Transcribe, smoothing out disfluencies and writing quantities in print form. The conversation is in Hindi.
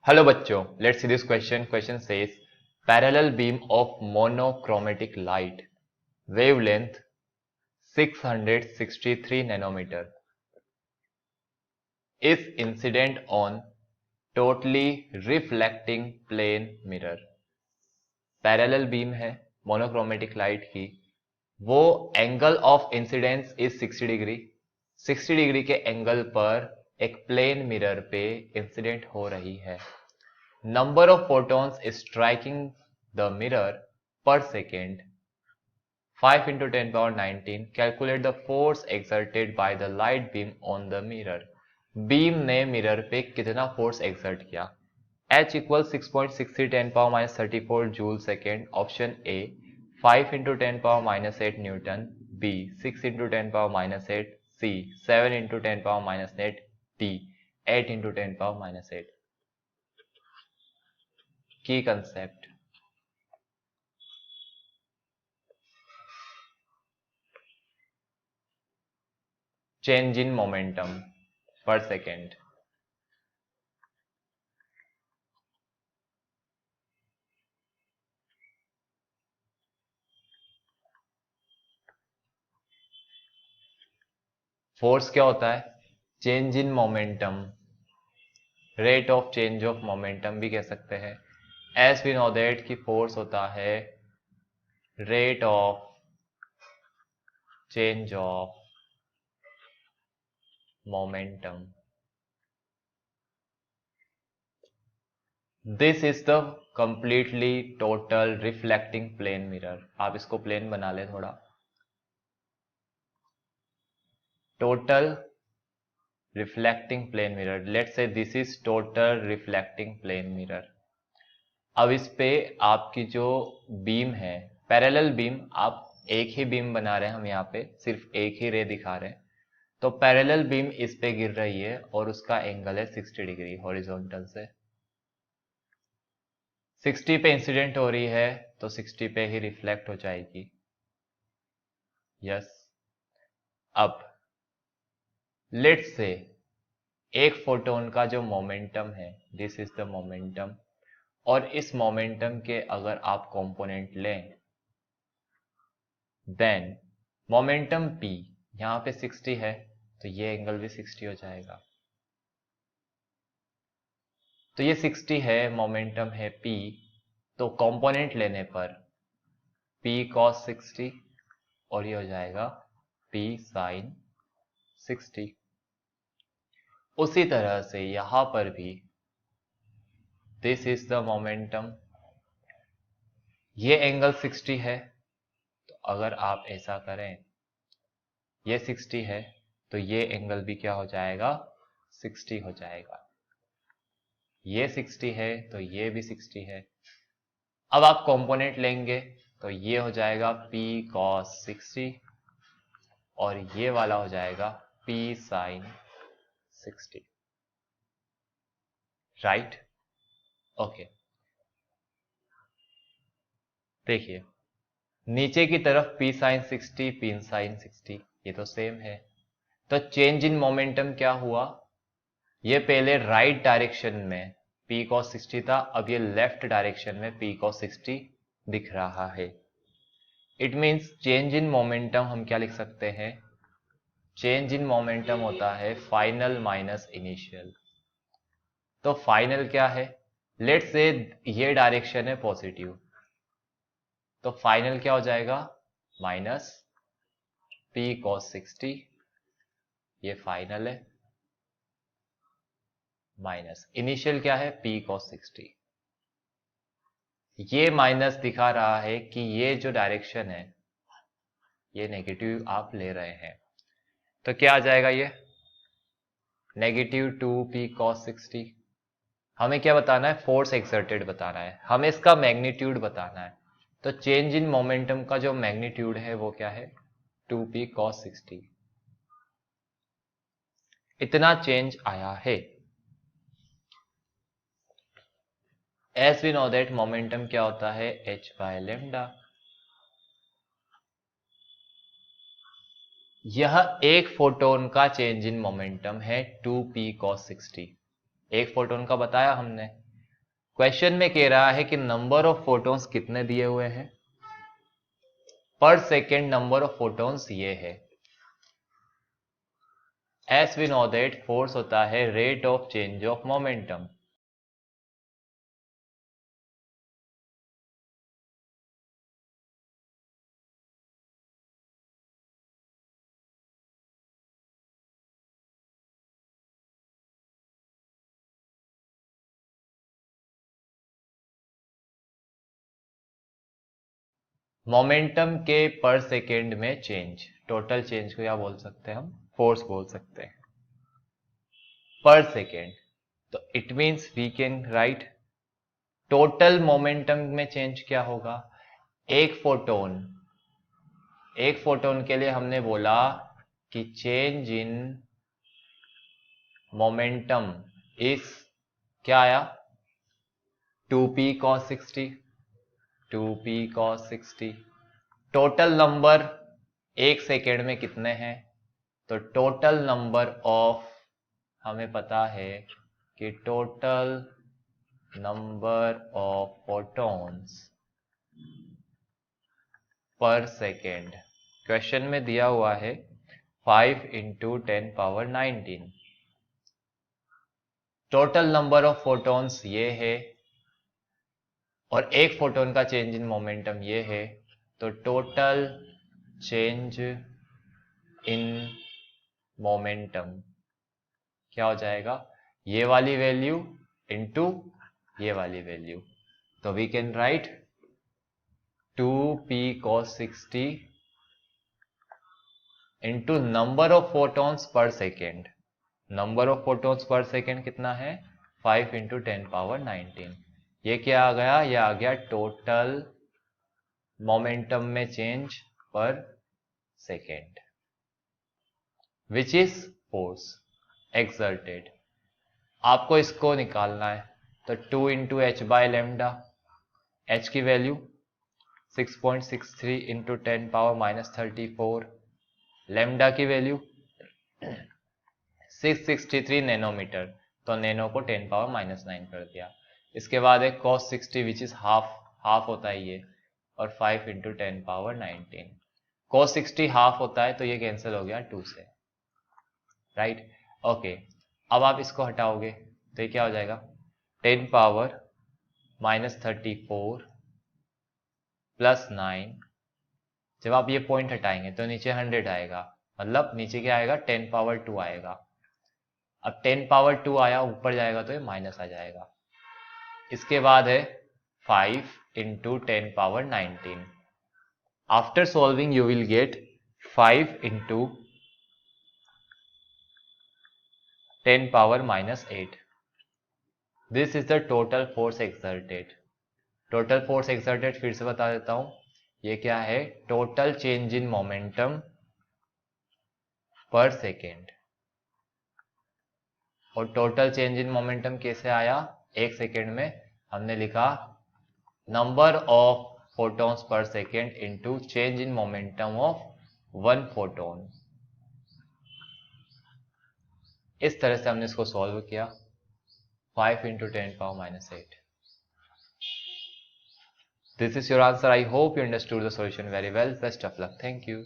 हेलो बच्चों, let's see this question. Question says parallel beam of monochromatic light wavelength 663 nanometer is incident on totally reflecting plane mirror. Parallel beam है मोनोक्रोमेटिक लाइट की, वो angle of incidence is 60 degree. 60 degree के एंगल पर एक प्लेन मिरर पे इंसिडेंट हो रही है. Number of photons striking the mirror per second 5 into 10 power 19. Calculate the force exerted by the light beam on the mirror. Beam ने मिरर पे कितना फोर्स एक्सर्ट किया? H equal 6.63 10 power minus 34 joule second. Option A 5 into 10 power minus 8 newton. B 6 into 10 power minus 8. C 7 into 10 power minus 8. D 8 into 10 power minus 8. Key concept change in momentum per second. Force क्या होता है? Change in momentum, rate of change of momentum भी कह सकते हैं. एज वी नो दैट कि फोर्स होता है rate of change of momentum. This is the completely total reflecting plane mirror. आप इसको प्लेन बना ले थोड़ा. Total reflecting plane mirror, let's say this is total reflecting plane mirror. अब इस पे आपकी जो बीम है पैरेलल बीम, आप एक ही बीम बना रहे हैं, हम यहाँ पे सिर्फ एक ही रे दिखा रहे हैं. तो पैरेलल बीम इस पे गिर रही है और उसका एंगल है 60 डिग्री हॉरिजॉन्टल से. 60 पे इंसिडेंट हो रही है तो 60 पे ही रिफ्लेक्ट हो जाएगी. यस. अब लेट्स से एक फोटोन का जो मोमेंटम है, दिस इज द मोमेंटम, और इस मोमेंटम के अगर आप कंपोनेंट लें देन मोमेंटम p यहां पे 60 है तो ये एंगल भी 60 हो जाएगा. तो ये 60 है, मोमेंटम है p, तो कंपोनेंट लेने पर p cos 60 और ये हो जाएगा p sin 60. उसी तरह से यहां पर भी दिस इज द मोमेंटम, ये एंगल 60 है, तो अगर आप ऐसा करें ये 60 है तो ये एंगल भी क्या हो जाएगा? 60 हो जाएगा. ये 60 है तो ये भी 60 है. अब आप कंपोनेंट लेंगे तो ये हो जाएगा p cos 60 और ये वाला हो जाएगा p sin 60. राइट? ओके. देखिए नीचे की तरफ p sin 60 p sin 60 ये तो सेम है. तो चेंज इन मोमेंटम क्या हुआ? ये पहले राइट डायरेक्शन में p cos 60 था, अब ये लेफ्ट डायरेक्शन में p cos 60 दिख रहा है. It means change in momentum हम क्या लिख सकते हैं? चेंज इन मोमेंटम होता है फाइनल माइनस इनिशियल. तो फाइनल क्या है? लेट्स से ये डायरेक्शन है पॉजिटिव, तो फाइनल क्या हो जाएगा? माइनस p cos 60, ये फाइनल है, माइनस इनिशियल क्या है? p cos 60. ये माइनस दिखा रहा है कि ये जो डायरेक्शन है ये नेगेटिव आप ले रहे हैं, तो क्या आ जाएगा? ये नेगेटिव 2p cos 60. हमें क्या बताना है? फोर्स एक्सर्टेड बताना है, हमें इसका मैग्नीट्यूड बताना है. तो चेंज इन मोमेंटम का जो मैग्नीट्यूड है वो क्या है? 2p cos 60. इतना चेंज आया है. As we know that momentum क्या होता है? h by lambda. यह एक फोटोन का चेंज इन मोमेंटम है 2p cos 60. एक फोटोन का बताया हमने. क्वेश्चन में कह रहा है कि नंबर ऑफ फोटॉन्स कितने दिए हुए हैं per second, number of photons ये है। As we know that force होता है rate of change of momentum. Momentum के पर सेकेंड में चेंज, टोटल चेंज को क्या बोल सकते हैं हम, फोर्स बोल सकते हैं पर सेकेंड। तो it means we can write total momentum में चेंज क्या होगा, एक फोटोन के लिए हमने बोला कि चेंज इन मोमेंटम इज क्या आया 2p cos 60, 2p cos 60। Total number एक सेकेंड में कितने हैं, तो टोटल नंबर ऑफ, हमें पता है कि total number of photons per second question में दिया हुआ है 5 into 10⁻19। Total number of photons ये है और एक फोटोन का चेंज इन मोमेंटम ये है, तो टोटल चेंज इन मोमेंटम क्या हो जाएगा, ये वाली वैल्यू इंटू ये वाली वैल्यू। तो we can write 2p cos 60 into number of photons per second. Number of photons per second कितना है 5 इंटू 10⁻19। ये क्या आ गया, ये आ गया टोटल मोमेंटम में चेंज पर second which is force exerted. आपको इसको निकालना है, तो 2 into H by lambda, H की वैल्यू 6.63 इंटू 10⁻34, लेमडा की वैल्यू 663 नैनोमीटर, तो नैनो को 10⁻9 कर दिया। इसके बाद एक cos 60 विच इज हाफ होता है ये, और 5 इंटू 10⁻19। cos 60 हाफ होता है तो ये कैंसिल हो गया 2 से, राइट। ओके, अब आप इसको हटाओगे तो ये क्या हो जाएगा 10⁻34 प्लस 9। जब आप ये पॉइंट हटाएंगे तो नीचे 100 आएगा, मतलब नीचे क्या आएगा 10⁻2 आएगा। अब 10⁻2 आया, ऊपर जाएगा तो ये माइनस आ जाएगा। इसके बाद है 5 into 10⁻19। After solving you will get 5 into 10⁻−8। This is the total force exerted. Total force exerted फिर से बता देता हूं, ये क्या है, total change in momentum per second. और टोटल चेंज इन मोमेंटम कैसे आया, एक सेकेंड में हमने लिखा number of photons per second into change in momentum of one photon. इस तरह से हमने इसको सॉल्व किया, 5 into 10⁻−8। This is your answer. I hope you understood the solution very well. Best of luck. Thank you.